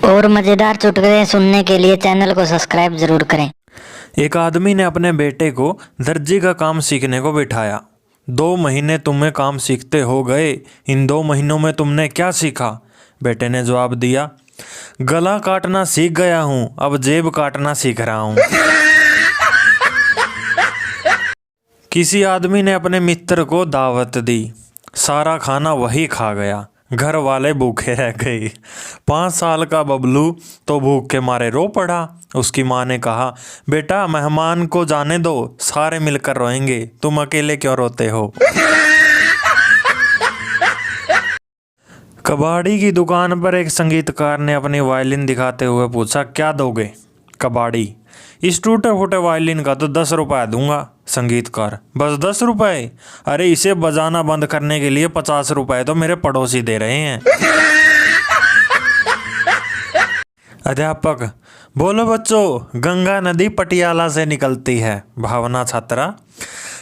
और मजेदार चुटकुले सुनने के लिए चैनल को सब्सक्राइब जरूर करें। एक आदमी ने अपने बेटे को दर्जी का काम सीखने को बिठाया। 2 महीने तुम्हें काम सीखते हो गए, इन 2 महीनों में तुमने क्या सीखा? बेटे ने जवाब दिया, गला काटना सीख गया हूँ, अब जेब काटना सीख रहा हूँ। किसी आदमी ने अपने मित्र को दावत दी, सारा खाना वही खा गया, घर वाले भूखे रह गए। 5 साल का बबलू तो भूख के मारे रो पड़ा। उसकी माँ ने कहा, बेटा मेहमान को जाने दो, सारे मिलकर रोएंगे, तुम अकेले क्यों रोते हो? कबाड़ी की दुकान पर एक संगीतकार ने अपनी वायलिन दिखाते हुए पूछा, क्या दोगे? कबाड़ी, इस टूटे फूटे वायलिन का तो 10 रुपये दूंगा। संगीतकार, बस 10 रुपये? अरे इसे बजाना बंद करने के लिए 50 रुपये तो मेरे पड़ोसी दे रहे हैं। अध्यापक, बोलो बच्चों, गंगा नदी पटियाला से निकलती है। भावना छात्रा,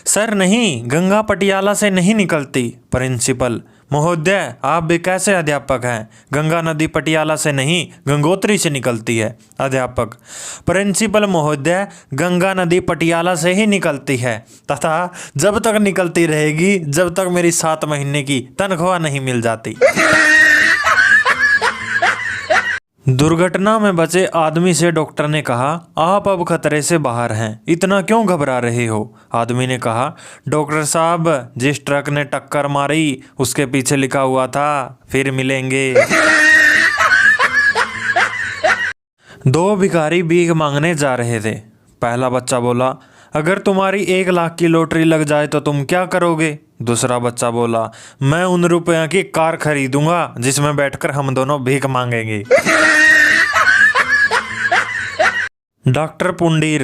सर नहीं, गंगा पटियाला से नहीं निकलती। प्रिंसिपल, महोदय आप भी कैसे अध्यापक हैं? गंगा नदी पटियाला से नहीं, गंगोत्री से निकलती है। अध्यापक, प्रिंसिपल महोदय, गंगा नदी पटियाला से ही निकलती है तथा जब तक निकलती रहेगी जब तक मेरी 7 महीने की तनख्वाह नहीं मिल जाती। दुर्घटना में बचे आदमी से डॉक्टर ने कहा, आप अब खतरे से बाहर हैं, इतना क्यों घबरा रहे हो? आदमी ने कहा, डॉक्टर साहब, जिस ट्रक ने टक्कर मारी उसके पीछे लिखा हुआ था, फिर मिलेंगे। 2 भिखारी भीख मांगने जा रहे थे। पहला बच्चा बोला, अगर तुम्हारी 1 लाख की लॉटरी लग जाए तो तुम क्या करोगे? दूसरा बच्चा बोला, मैं उन रुपयों की कार खरीदूंगा जिसमें बैठकर हम दोनों भीख मांगेंगे। डॉक्टर पुंडीर,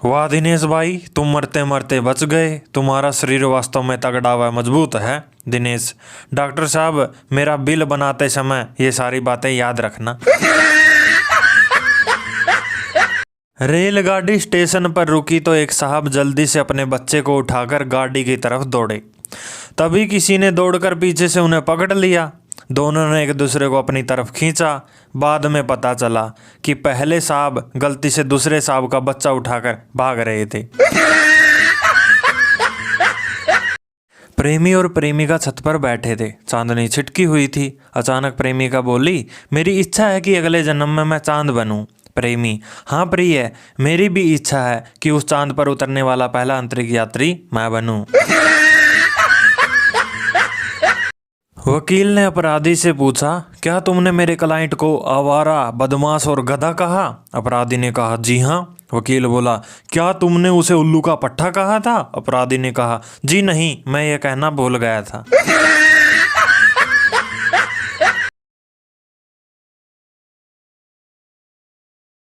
वाह दिनेश भाई, तुम मरते मरते बच गए, तुम्हारा शरीर वास्तव में तगड़ा व मजबूत है। दिनेश, डॉक्टर साहब, मेरा बिल बनाते समय ये सारी बातें याद रखना। रेलगाड़ी स्टेशन पर रुकी तो एक साहब जल्दी से अपने बच्चे को उठाकर गाड़ी की तरफ दौड़े। तभी किसी ने दौड़कर पीछे से उन्हें पकड़ लिया। दोनों ने एक दूसरे को अपनी तरफ खींचा। बाद में पता चला कि पहले साहब गलती से दूसरे साहब का बच्चा उठाकर भाग रहे थे। प्रेमी और प्रेमिका छत पर बैठे थे। चांदनी छिटकी हुई थी। अचानक प्रेमिका बोली, मेरी इच्छा है कि अगले जन्म में मैं चांद बनूं। प्रेमी, हाँ प्रिय, मेरी भी इच्छा है कि उस चांद पर उतरने वाला पहला अंतरिक्ष यात्री मैं बनूं। वकील ने अपराधी से पूछा, क्या तुमने मेरे क्लाइंट को आवारा, बदमाश और गधा कहा? अपराधी ने कहा, जी हाँ। वकील बोला, क्या तुमने उसे उल्लू का पट्टा कहा था? अपराधी ने कहा, जी नहीं, मैं ये कहना भूल गया था।